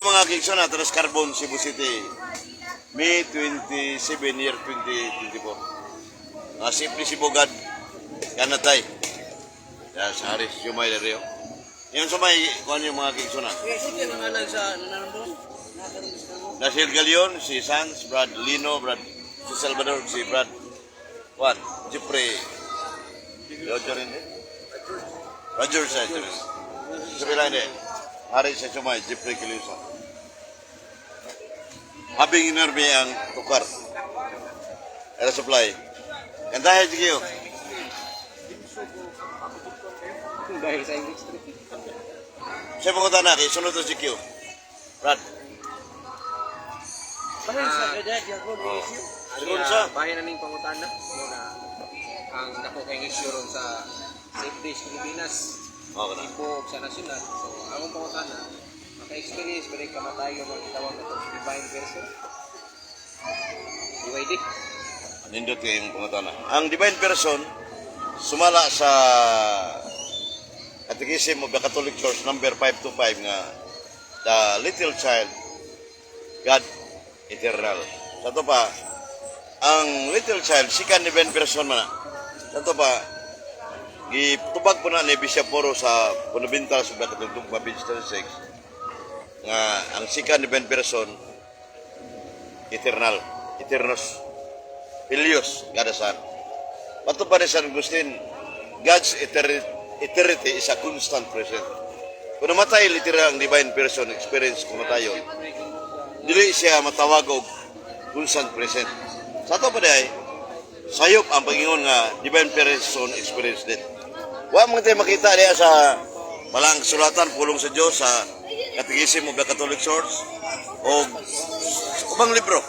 mga Kingston, Atras Carbon, Cebu City, May 27 year 2024. Simple si Bogad, kanatay. Sa Haris, Jumay Rio. Yung sumay, kuhan yung mga Kingston. Nasir Galion, si Sans, Brad Lino, Brad si Salvador, si Brad Juan, Jeffrey, Roger hindi? Roger sa ito rin. Sabi lang hindi, Haris sa Jumay, Jeffrey Kilusa. Habing inerbe ang tukar. Era supply. Kantahe, Jikiyo. Dahil sa English. Saya pengutan na, sunod to Jikiyo. Brad. Bayan na ning pangutana muna ang dako kay issue ron sa Safe Days Pilipinas. Ipo sa nasyonal. So, ang pangutana, maka-experience ba rin kamatayo ng itawag na itong divine person? DYD. Nindot kayo yung pangutana. Ang divine person, sumala sa Catechism of the Catholic Church number 525 nga the little child, God eternal. Sa ito pa, ang little child, second divine person man na. Sa ito pa, gitubag po na ni Bishop Poro sa Punabintal sa Katugtugma, page 36, nga ang second divine person, eternal, eternus, Filius, God the Son. Pato pa ni San Agustin, God's eternity is a constant present. Kung namatay, literal ang divine person, experience kumatayon, dili siya matawag og constant present. Sa ito pa day, sayop ang Panginoon nga divine person experience din. Wa man tayo makita diya sa malang sulatan pulong sa Dios sa Catechism of the Catholic Church o ubang libro.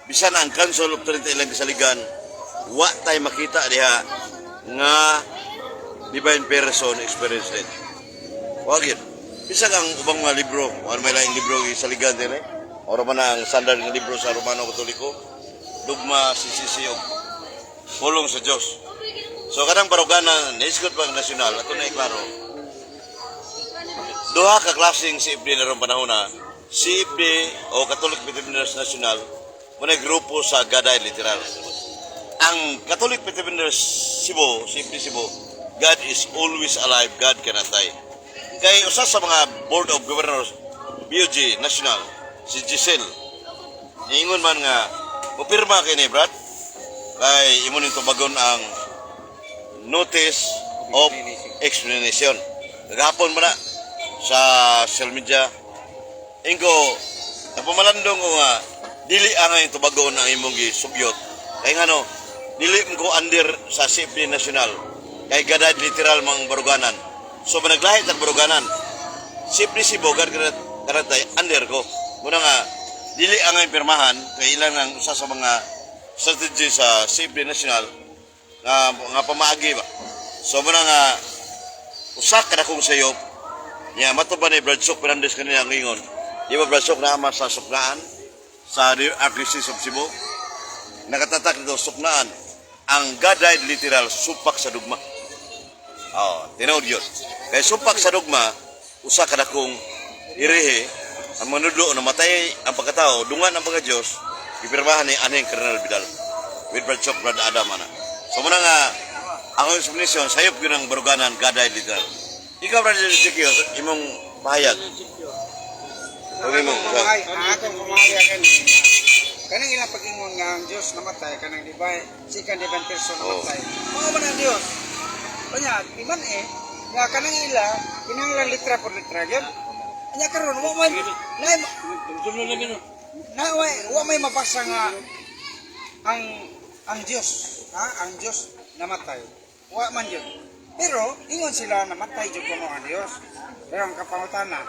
Bisan ang Council of Trinity ilang kasaligan, wa tayo makita diha nga divine person experience din. Wa gyud. Bisan ang ubang mga libro, ano may laing libro isaligan din o man ang standard ng libro sa Romano Katoliko, dugma, sisisi, o pulong sa Diyos. So, kadang baruganan, naisgot pang nasyonal, ato na iklaro, duha ka klaseng CFD na ron panahon na, CFD o Catholic Petitioners National, muna grupo sa Gaday literal. Ang Catholic Petitioners Cebu, CFD Cebu, God is always alive, God cannot die. Kaya usa sa mga Board of Governors, BOG National, si Giselle, ingon man nga, upirma kay ni Brad, kay imo ning tubagon ang notice of explanation. Nagahapon mo na sa social media, ingko, napamalandong ko nga, dili ang tubagon ang imong gisubyot. Kaya nga no, dili ko under sa CFD National, kay gadad literal mga baruganan. So, managlahit ang baruganan. CFD Cebu, karatay, under ko. Muna nga, dili ang pirmahan, kay ilang ang usa sa mga strategy sa CFD National nga pamaagi ba. So muna nga, usak ka na kong sayop, niya matuba ni Bradsok Fernandez kanina ang ingon. Di ba Bradsok na ama sa suknaan sa Archdiocese of Cebu? Nakatatak nito suknaan, ang God died literal, supak sa dugma. Tinawag yun. Kaya supak sa dugma, usak ka na kong irihe, ang manudlo na matay ang pagkatao, dungan ang pagka-Diyos, ipirmahan ni Aneng Colonel Vidal with Bradshaw, Brad Adam, ana. So muna nga, ang explanation, sayop yun ang baruganan, gaday literal. Ikaw, Brad Jekio, imong pahayag. Akong pamahayag kanang ilang pag-ingon nga ang Diyos namatay, kanang divine, second divine person namatay. Mga man ang Diyos. Kanya, iman nga kanang ila, kinahanglan litra por litra, yun. Anya karon wa may mabasa nga ang Dios, ang Dios namatay. Wa man yun. Pero ingon sila namatay jud kuno ang Dios. Pero ang kapangutana,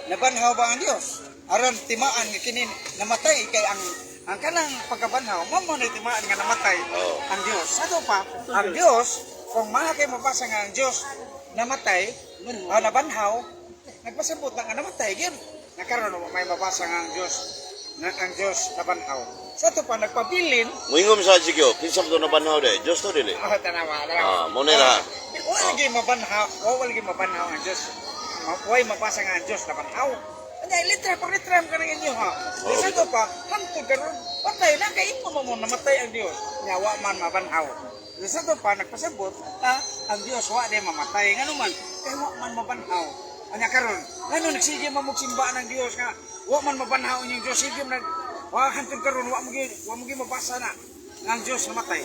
nabanhaw ba ang Dios? Aron timaan nga kini namatay kay ang kanang pagkabanhaw, mo na timaan nga namatay ang Dios. Ano pa? Ang Dios, kung kay mabasa nga ang Dios namatay, nabanhaw, nagpasabot na nga namatay gyud. Nakaroon may mabasa nga ang Dios nabanhaw. Sa ito pa nagpabilin. Muingom sa Jikyo, kinsa mo nabanhaw de? Diyos to dili. Tanawa. Mo nila. Wala lagi mabanhaw ang Dios. Way mabasa nga ang Dios nabanhaw. Anya litra ka na inyo ha. Isa to pa, hantod karon patay na kay imo mo namatay ang Dios. Nyawa man mabanhaw. Isa to pa nagpasabot, ang Dios wa di mamatay ngano man kay wa man mabanhaw. Anya karon, ngano nagsige mamugsimba ng Dios nga wa man mabanhaw inyong Dios sige nag wa hantod karon wa mo gi mabasa na ang Dios namatay.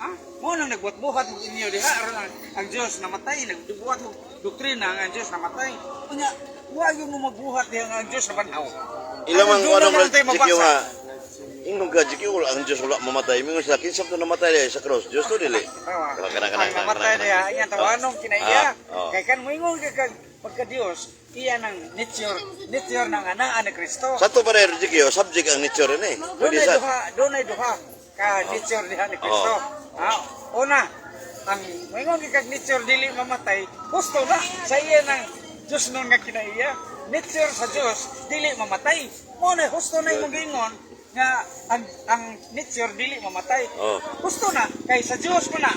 Ha? Mo nang nagbuhat-buhat mo inyo diha aron ang Dios namatay, nagbuhat mo doktrina nga ang Dios namatay. Unya, wa gyud mo magbuhat diha nga ang Dios nabanhaw. Ilamang Ano, ano doon man lang tayo jikyo mabasa. nga. Ingong ka jikyo ang Dios wala mamatay. Mingon sila kinsam to namatay sa cross. Dios to dili. Ang namatay diha iya tawanong kinaiya. Kay kan moingon ka pagka Dios, iya nang nature ng anaa ni Kristo. Sa to pare jikyo subject ang nature ni. Pwede sa Doon ay duha ka nature diha ni Kristo. Una, ang moingon kag nature dili mamatay, gusto na sa iya nang Diyos nun nga kinaiya. Nature sa Diyos dili mamatay. Mo na gusto na imong giingon nga ang nature dili mamatay. Gusto na kay sa Diyos mo na.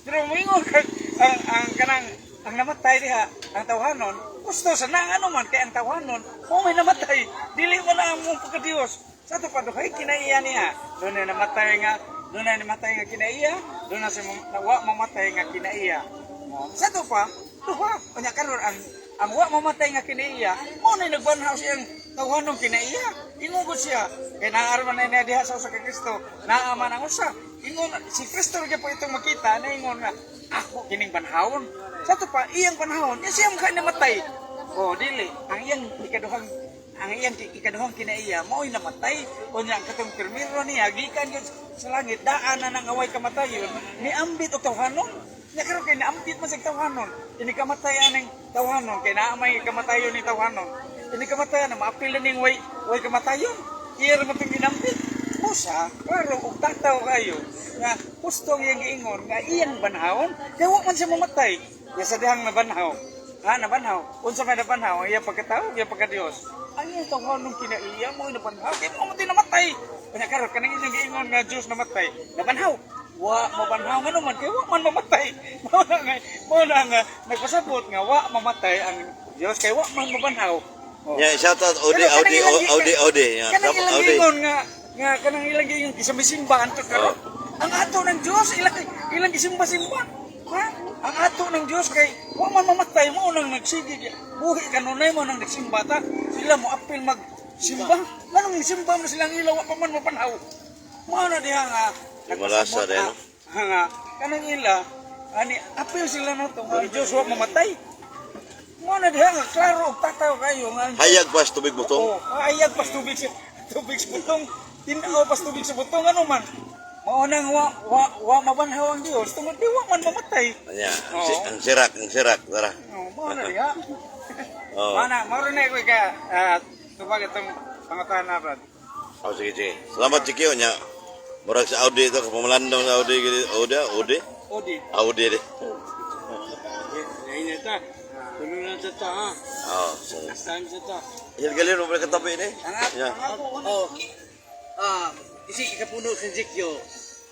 Pero moingon kag ang kanang ang namatay diha ang tawhanon, gusto sa nang ano man kay ang tawhanon, mo may namatay, dili mo na ang mong pagka-Dios. Sa to pa duhay kinaiya niya. Doon na namatay nga kinaiya, doon na si wa mamatay nga kinaiya. Sa to pa, duha, kanya karon ang wa mamatay nga kinaiya, mo na nagbanhaw siyang tawhanong kinaiya. Ingugod siya, kay naaram na niya diha sa usa ka Kristo, naaman ang usa. Ingon si Kristo gyud po itong makita na ingon nga ako kining banhawon. Sa to pa iyang banhawon, siya mo kay namatay. Dili, ang iyang ikaduhang kinaiya mao'y namatay. Unya ang katong pirmiro niya gikan gyud sa langit daan na nang away kamatayon ni ambit og tawhanon. Nya karon kay naambit man sa tawhanon. Ini kamatayan ning tawhanon kay naa may kamatayon ni tawhanon. Ini kamatayan na maapil na ning way kamatayon. Iya ra man ginambit. Musa, pero og tataw kayo nga gusto iyang giingon nga iyang banhawon kay wa man siya mamatay. Ya sa dihang nabanhaw. Nabanhaw. Unsa may nabanhaw? Iya pagkatao, iya pagka-Dios. Ang iyang tawhanong kinaiya mo nabanhaw kay mo man namatay. Kanya karon kanang iyang giingon nga Dios namatay. Nabanhaw. Wa mabanhaw nga naman kay wa man mamatay. Mo na nga nagpasabot nga wa mamatay ang Dios kay wa man mabanhaw. Ya, shout out Ode. Ya, kanang ilang Ode. giingon nga kanang ilang giingon gisimba anto karon. Ang ato ng Dios ilang gisimba-simba. Ha? Ang ato ng Dios kay wa man mamatay mo nang nagsige buhi kanunay mo nang nagsimba ta. Sila mo apil magsimba. Nganong simba mo silang ilaw wa pa man mapanhaw. Mao na diha nga Malasa din, no? nga kanang ila ani apil sila no to ang Dios wa mamatay. Mao na diha nga klaro og tataw kayo nga Hayag pas tubig butong. ayag pas tubig sa butong. Tinaw pas tubig sa butong ano man. Mao nang wa mabanhaw ang Dios tungod di wa man mamatay. Anya, ang sirak tara. Mao na diha. Oh. Mao na ko ka tubag itong pangutahan na brad. Sige. Selamat jikyo nya. Murag sa Audi to, pamalandong sa Audi gini. Ode. Audi deh. Ini ta. Tulungan sa ta ha. So. Stand sa ta. Hilgalin mo pala katabi ni. Ya. Isi kapuno sa Ezekiel,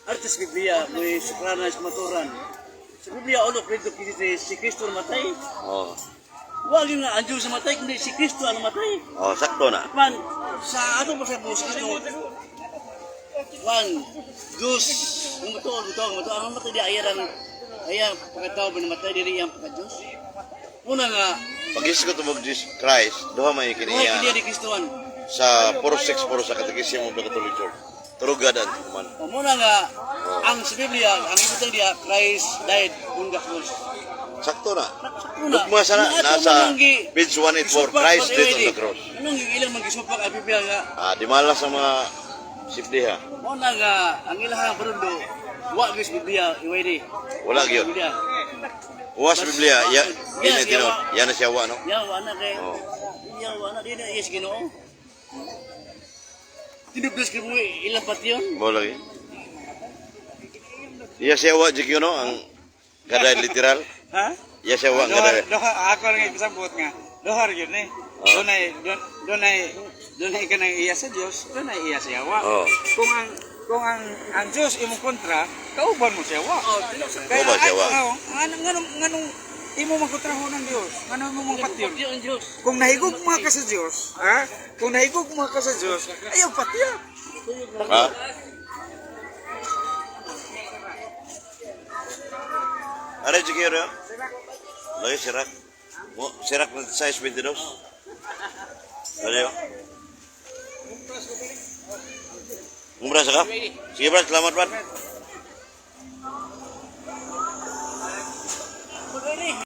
artis Biblia, may sukranas maturan. Sa Biblia, ulo, krito si Kristo namatay. Wag yung nga ang Diyos namatay, kundi si Kristo ang namatay. Sakto na. Man, sa ato pa sa Diyos, Juan, Diyos, ang matuon, ang namatay di ayang pagkatao ba namatay, dili ang pagka-Diyos. Una nga, Pag-isgot mo Jesus Christ, duha may buhay kiniya kiniya di Kristoan. sa 464 sa katekismo ng Catholic Church. Turugadan man. Muna nga, ang sa Biblia, ang ibutang diya, Christ died on the cross. Sakto na. Una, Dugma sana nasa page 184, Christ died on the cross. Anong ilang magisupak ang Biblia nga? Di malas sa mga sipdiha. Muna nga, ang ilahang barundo, wa gis Biblia, iwede. Wala gyud. Biblia. Uwas Biblia, yan na tinod. Yan na siya wa, no? Yaw, anak kay. Yaw, anak din yes Ginoo. Tinubos ka mo ilang pati yun? Mo lagi. Iya siya wa jik no ang kada literal. Ha? Iya siya wa kada. Ako lang isabot nga. Dohar yun eh. Dunay ka nang iya sa Dios, dunay iya sa yawa. Kung ang Dios imong kontra, kauban mo sa yawa. Oh, Kauban sa yawa. Nganong imo magkutrabaho ng Dios. Ano mo mong patyon? Pati ang Diyos. Kung nahigugma ka sa Dios, ha? Kung nahigugma ka sa Dios, ayaw patyon. Ha? Ano yung sikiro yun? Lagi sirak. Sirak ng size 22. Ano yun? Umbrasa ka? Sige, Brad. Selamat, Brad.